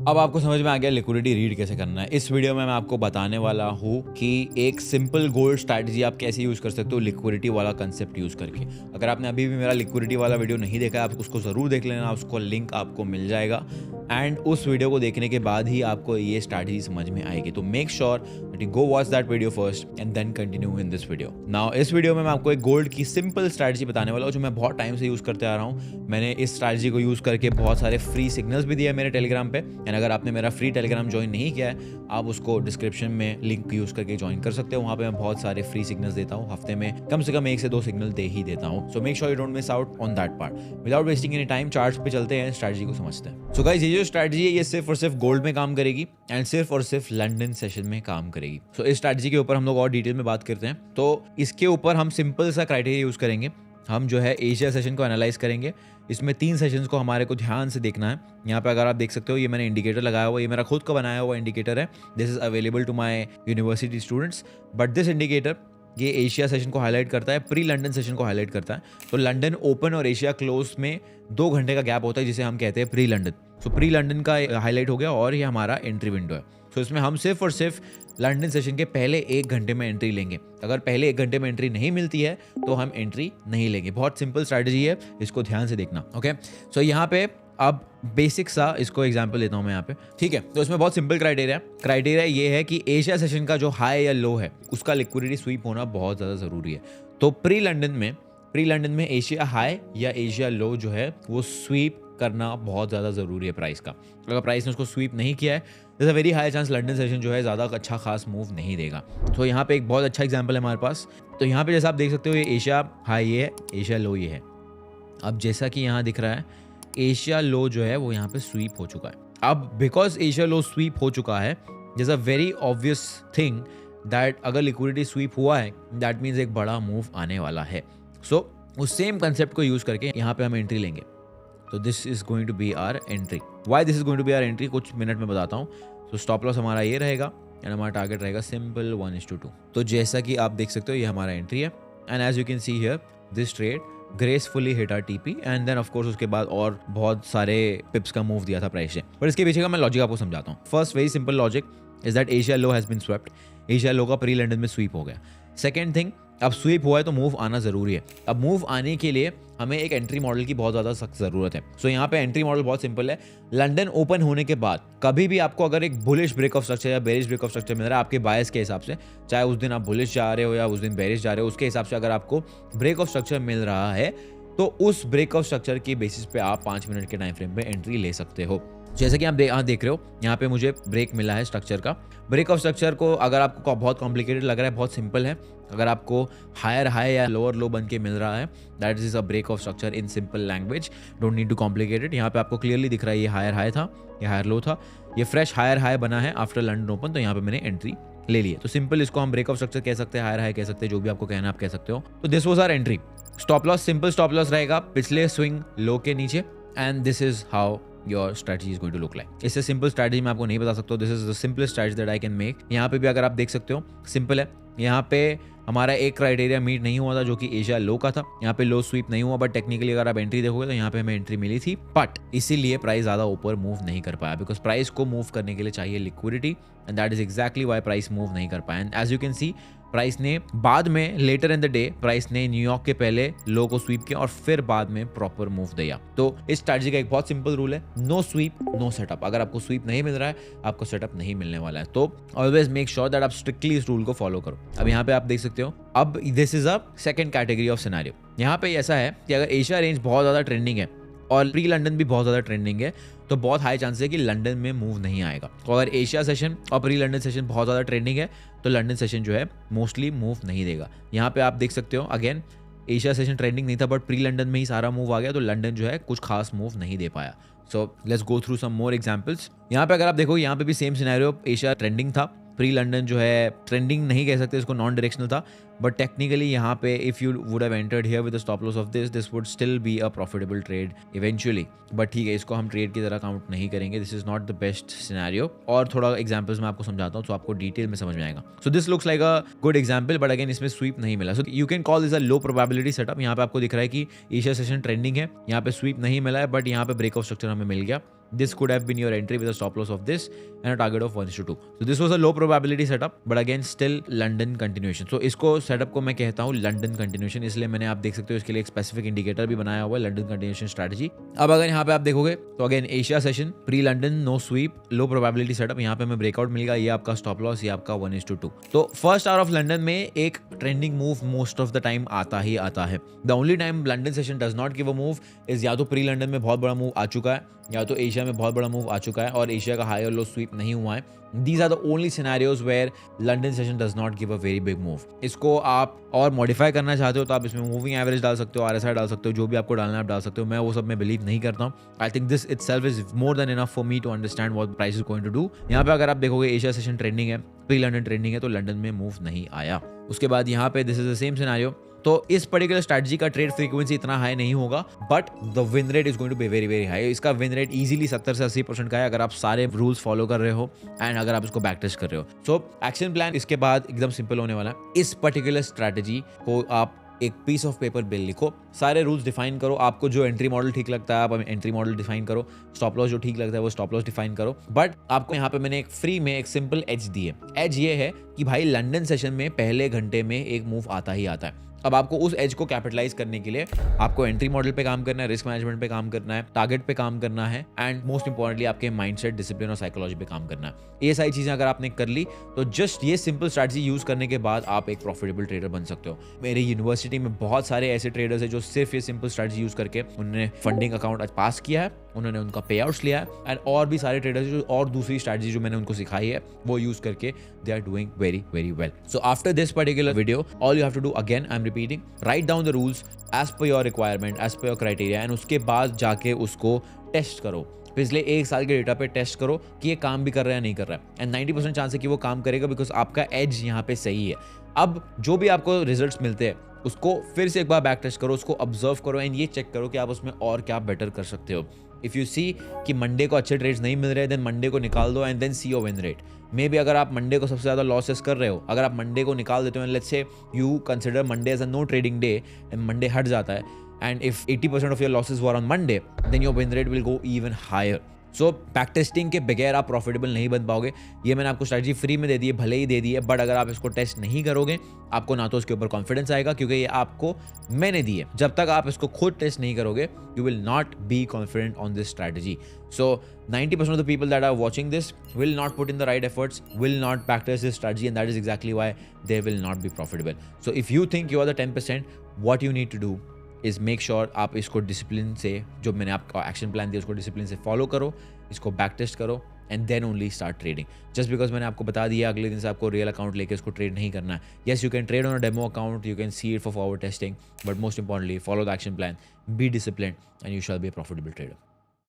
अब आपको समझ में आ गया लिक्विडिटी रीड कैसे करना है। इस वीडियो में मैं आपको बताने वाला हूँ कि एक सिंपल गोल्ड स्ट्रैटेजी आप कैसे यूज़ कर सकते हो लिक्विडिटी वाला कंसेप्ट यूज़ करके। अगर आपने अभी भी मेरा लिक्विडिटी वाला वीडियो नहीं देखा है, आप उसको ज़रूर देख लेना, उसको लिंक आपको मिल जाएगा एंड उस वीडियो को देखने के बाद ही आपको ये स्ट्रैटेजी समझ में आएगी। तो make sure that you go watch that video first and then continue in this video. Now इस वीडियो में मैं आपको एक गोल्ड की सिंपल स्ट्रैटेजी बताने वाला हूँ जो मैं बहुत टाइम से यूज़ करते आ रहा हूँ। मैंने इस स्ट्रैटेजी को यूज़ करके बहुत सारे फ्री सिग्नल्स भी दिए हैं मेरे टेलीग्राम पे एंड अगर आपने मेरा फ्री टेलीग्राम ज्वाइन नहीं किया है, आप उसको डिस्क्रिप्शन में लिंक यूज़ करके ज्वाइन कर सकते हो। वहाँ पे मैं बहुत सारे फ्री सिग्नल्स देता हूँ, हफ्ते में कम से कम 1 से 2 सिग्नल दे ही देता हूँ। So make sure you don't miss out on that part. Without wasting any time charts पे चलते हैं, स्ट्रैटेजी को समझते हैं। सो गाइस, ये जो स्ट्रैटेजी है ये सिर्फ और सिर्फ गोल्ड में काम करेगी एंड सिर्फ और सिर्फ लंदन सेशन में काम करेगी। सो इस स्ट्रैटेजी के ऊपर हम लोग और डिटेल में बात करते हैं। तो इसके ऊपर हम सिंपल सा क्राइटेरिया यूज़ करेंगे। हम जो है एशिया सेशन को एनालाइज करेंगे। इसमें 3 सेशंस को हमारे को ध्यान से देखना है। यहाँ पे अगर आप देख सकते हो, ये मैंने इंडिकेटर लगाया हुआ, ये मेरा खुद का बनाया हुआ इंडिकेटर है। This is available to my university students, but this indicator ये एशिया सेशन को हाईलाइट करता है, प्री लंदन सेशन को हाईलाइट करता है। तो लंदन ओपन और एशिया क्लोज में 2 घंटे का गैप होता है जिसे हम कहते हैं प्री लंदन। सो प्री लंदन का हाईलाइट हो गया और ये हमारा एंट्री विंडो है। सो इसमें हम सिर्फ और सिर्फ लंदन सेशन के पहले 1 घंटे में एंट्री लेंगे। अगर पहले 1 घंटे में एंट्री नहीं मिलती है तो हम एंट्री नहीं लेंगे। बहुत सिंपल स्ट्रैटेजी है, इसको ध्यान से देखना। ओके, सो यहाँ पे अब बेसिक सा इसको एग्जांपल लेता हूँ मैं यहाँ पे, ठीक है। तो इसमें बहुत सिंपल क्राइटेरिया ये है कि एशिया सेशन का जो हाई या लो है उसका लिक्विडिटी स्वीप होना बहुत ज़्यादा ज़रूरी है। तो प्री लंदन में एशिया हाई या एशिया लो जो है वो स्वीप करना बहुत ज़्यादा ज़रूरी है प्राइस का। अगर प्राइस ने उसको स्वीप नहीं किया है, there a very high chance London session जो है ज़्यादा अच्छा खास मूव नहीं देगा। तो यहाँ पे एक बहुत अच्छा एग्जांपल है हमारे पास। तो यहाँ पे जैसा आप देख सकते हो, ये एशिया हाई ये है, एशिया लो ये है। अब जैसा कि यहाँ दिख रहा है, एशिया लो जो है वो यहाँ पे स्वीप हो चुका है। अब बिकॉज एशिया लो स्वीप हो चुका है, this a very obvious thing that अगर लिक्विडिटी स्वीप हुआ है दैट मीन्स एक बड़ा मूव आने वाला है। सो उस सेम कंसेप्ट को यूज़ करके यहाँ पे हम एंट्री लेंगे। तो this is going to be our entry. Why this is going to be our entry कुछ मिनट में बताता हूँ। तो स्टॉप लॉस हमारा ये रहेगा एंड हमारा टारगेट रहेगा सिंपल 1:2। तो जैसा कि आप देख सकते हो ये हमारा एंट्री है and as you can see here this trade gracefully hit R TP and then of course उसके बाद और बहुत सारे पिप्स का मूव दिया था प्राइस से। पर इसके पीछे का मैं लॉजिक आपको समझाता हूँ। First very simple logic is that Asia low has been swept. Asia low का प्री लंदन में स्वीप हो गया। सेकेंड थिंग, अब स्वीप हुआ है तो मूव आना जरूरी है। अब मूव आने के लिए हमें एक एंट्री मॉडल की बहुत ज़्यादा सख्त ज़रूरत है। सो यहाँ पे एंट्री मॉडल बहुत सिंपल है। लंदन ओपन होने के बाद कभी भी आपको अगर एक बुलिश ब्रेक ऑफ स्ट्रक्चर या बेरिश ब्रेक ऑफ स्ट्रक्चर मिल रहा है आपके बायस के हिसाब से, चाहे उस दिन आप बुलिश जा रहे हो या उस दिन बेरिश जा रहे हो, उसके हिसाब से अगर आपको ब्रेक ऑफ स्ट्रक्चर मिल रहा है तो उस ब्रेक ऑफ स्ट्रक्चर की बेसिस पे आप 5 मिनट के टाइम फ्रेम पे एंट्री ले सकते हो। जैसे कि आप देख रहे हो यहाँ पे मुझे ब्रेक मिला है स्ट्रक्चर का। ब्रेक ऑफ स्ट्रक्चर को अगर आपको बहुत कॉम्प्लिकेटेड लग रहा है, बहुत सिंपल है। अगर आपको हायर हाई या लोअर लो बन के मिल रहा है, that is a break of structure in simple language, don't need to complicated. यहाँ पे आपको क्लियरली दिख रहा है ये हायर हाई था, ये हायर लो था, ये फ्रेश हायर हाई बना है आफ्टर लंदन ओपन। तो यहाँ पे मैंने एंट्री ले ली है। तो सिंपल इसको हम ब्रेक ऑफ स्ट्रक्चर कह सकते हैं, हायर हाई कह सकते हैं, जो भी आपको कहना है आप कह सकते हो। तो this was our entry. Stop loss simple stop loss रहेगा पिछले स्विंग लो के नीचे and this is how your strategy is going to look like. इससे सिंपल स्ट्रैटेजी मैं आपको नहीं बता सकता। This is the simplest strategy that I can make. यहाँ पे भी अगर आप देख सकते हो सिंपल है। यहाँ पे हमारा एक क्राइटेरिया मीट नहीं हुआ था जो कि एशिया लो का था। यहाँ पे लो स्वीप नहीं हुआ, बट टेक्निकली अगर आप एंट्री देखोगे तो यहाँ पे हमें एंट्री मिली थी, बट इसीलिए प्राइस ज्यादा ऊपर मूव नहीं कर पाया बिकॉज प्राइस को मूव करने के लिए चाहिए liquidity and that is exactly why price move नहीं कर पाया। And as you can see price ने बाद में later in the day price ने न्यूयॉर्क के पहले लो को स्वीप किया और फिर बाद में प्रॉपर मूव दिया। तो इस स्ट्रैटेजी का एक बहुत सिंपल रूल है, नो स्वीप नो सेटअप। अगर आपको स्वीप नहीं मिल रहा है आपको सेटअप नहीं मिलने वाला है। तो ऑलवेज मेक श्योर दैट आप स्ट्रिक्टली इस रूल को फॉलो करो। अब यहाँ पे आप देख सकते हो, अब this is a second category of scenario. यहाँ पे ऐसा है कि अगर एशिया रेंज बहुत ज्यादा ट्रेंडिंग है और प्री लंदन भी बहुत ज़्यादा ट्रेंडिंग है तो बहुत हाई चांस है कि लंदन में मूव नहीं आएगा। तो अगर एशिया सेशन और प्री लंदन सेशन बहुत ज़्यादा ट्रेंडिंग है तो लंदन सेशन जो है मोस्टली मूव नहीं देगा। यहाँ पे आप देख सकते हो अगेन एशिया सेशन ट्रेंडिंग नहीं था बट प्री लंदन में ही सारा मूव आ गया, तो लंदन जो है कुछ खास मूव नहीं दे पाया। So let's go through some more examples. यहाँ पे अगर आप देखो यहाँ पे भी सेम सिनेरियो, एशिया ट्रेंडिंग था, प्री लंदन जो है ट्रेंडिंग नहीं कह सकते इसको, नॉन डायरेक्शनल था, बट टेक्निकली यहाँ पे if you would have entered here with the stop loss of this would still be a profitable trade eventually. But ठीक है, इसको हम ट्रेड की तरह काउंट नहीं करेंगे, this is not the best scenario. और थोड़ा एग्जांपल्स मैं आपको समझाता हूँ तो आपको डिटेल में समझ में आएगा। So this looks like a good example but again इसमें स्वीप नहीं मिला। So you can call this a low probability setup. यहाँ पे आपको दिख रहा है कि एशिया सेशन ट्रेंडिंग है, यहाँ पे स्वीप नहीं मिला है बट यहाँ पे ब्रेक ऑफ स्ट्रक्चर हमें मिल गया this could have been your entry with a stop loss of this and a target of 1:2. So this was a low probability setup, but again still London continuation. So इसको setup को मैं कहता हूँ London continuation, इसलिए मैंने आप देख सकते हो इसके लिए एक स्पेसिफिक इंडिकेटर भी बनाया हुआ है, London continuation strategy. अब अगर यहाँ पे आप देखोगे तो again Asia session pre London no sweep low probability setup, यहाँ पे हमें ब्रेकआउट मिलेगा, ये आपका स्टॉप लॉस, ये आपका 1:2. तो फर्स्ट आवर ऑफ लंडन में एक trending move most of the time आता ही आता है. The only time London session does not give a move is या तो प्री लंडन में बहुत बड़ा मूव आ चुका है या तो एशिया में बहुत बड़ा मूव आ चुका है और एशिया का हाई और लो स्वीप नहीं हुआ है. These are the only scenarios where London session does not give a very big move. इसको आप और मॉडिफाई करना चाहते हो तो आप इसमें मूविंग एवरेज डाल सकते हो, RSI डाल सकते हो, जो भी आपको डालना है आप डाल सकते हो. मैं वो सब में बिलीव नहीं करता हूँ. I think this itself is more than enough for me to understand what price is going to do. यहाँ पे अगर आप देखोगे एशिया सेशन ट्रेंडिंग है, प्री लंडन ट्रेंडिंग है, तो लंदन में मूव नहीं आया. उसके बाद यहाँ पे this is the same scenario. तो इस पर्टिकुलर स्ट्रैटेजी का ट्रेड फ्रीक्वेंसी इतना हाई नहीं होगा, but the win rate is going to be very very high. इसका विन रेट इजीली 70 से 80% का है अगर आप सारे रूल्स फॉलो कर रहे हो एंड अगर आप इसको बैक टेस्ट कर रहे हो. सो एक्शन प्लान इसके बाद एकदम सिंपल होने वाला है. इस पर्टिकुलर स्ट्रैटेजी को आप एक पीस ऑफ पेपर बिल लिखो, सारे रूल्स डिफाइन करो, आपको जो एंट्री मॉडल ठीक लगता है आप एंट्री मॉडल डिफाइन करो, स्टॉप लॉस जो ठीक लगता है वो स्टॉप लॉस डिफाइन करो. बट आपको यहाँ पे मैंने एक फ्री में एक सिंपल एज दी है. एज ये है कि भाई लंदन सेशन में पहले घंटे में एक मूव आता ही आता है. अब आपको उस एज को कैपिटलाइज करने के लिए आपको एंट्री मॉडल पे काम करना है, रिस्क मैनेजमेंट पे काम करना है, टारगेट पे काम करना है एंड मोस्ट इंपॉर्टेंटली आपके माइंडसेट, डिसिप्लिन और साइकोलॉजी पे काम करना है. ये सारी चीजें अगर आपने कर ली तो जस्ट ये सिंपल स्ट्रैटेजी यूज करने के बाद आप एक प्रॉफिटेबल ट्रेडर बन सकते हो. मेरे यूनिवर्सिटी में बहुत सारे ऐसे ट्रेडर्स हैं जो सिर्फ ये सिंपल स्ट्रैटेजी यूज करके उन्होंने फंडिंग अकाउंट पास किया है, उन्होंने उनका पे आउट्स लिया है एंड और भी सारे ट्रेडर्स जो और दूसरी स्ट्रैटेजी जो मैंने उनको सिखाई है वो यूज करके they are doing very very well. So after this particular video all you have to do, again I am repeating, write down the rules as per your requirement, as per your criteria and उसके बाद जाके उसको test करो. पिछले एक साल के data पे टेस्ट करो कि ये काम भी कर रहा है या नहीं कर रहा है एंड 90% चांस है कि वो काम करेगा बिकॉज आपका एज यहाँ पे सही है. अब जो भी आपको रिजल्ट्स मिलते हैं उसको फिर से एक बार बैक टेस्ट करो, उसको ऑब्जर्व करो एंड ये चेक करो कि आप उसमें और क्या बेटर कर सकते हो. इफ़ यू सी कि मंडे को अच्छे ट्रेड्स नहीं मिल रहे देन मंडे को निकाल दो and then see your win rate. Maybe अगर आप मंडे को सबसे ज़्यादा लॉसेस कर रहे हो, अगर आप मंडे को निकाल देते हो and let's say you consider Monday as a no trading day and Monday हट जाता है and if 80% of your losses were on Monday then your win rate will go even higher. So back testing के बगैर आप profitable नहीं बन पाओगे. ये मैंने आपको स्ट्रैटेजी फ्री में दे दी है, भले ही दे दी है, बट अगर आप इसको टेस्ट नहीं करोगे आपको ना तो उसके ऊपर कॉन्फिडेंस आएगा क्योंकि ये आपको मैंने दी है. जब तक आप इसको खुद टेस्ट नहीं करोगे you will not be confident on this strategy. So 90% of the people that are watching this will not put in the right efforts, will not practice this strategy and that is exactly why they will not be profitable. So if you think you are the 10%, what you need to do is make sure आप इसको discipline से, जो मैंने आपका action plan दिया उसको discipline से follow करो, इसको बैक टेस्ट करो and then only start trading. Just because मैंने आपको बता दिया अगले दिन से आपको रियल अकाउंट लेके इसको ट्रेड नहीं करना है. Yes you can trade on a demo account, you can see it for forward testing, but most importantly follow the action plan, be discipline and you shall be a profitable trader.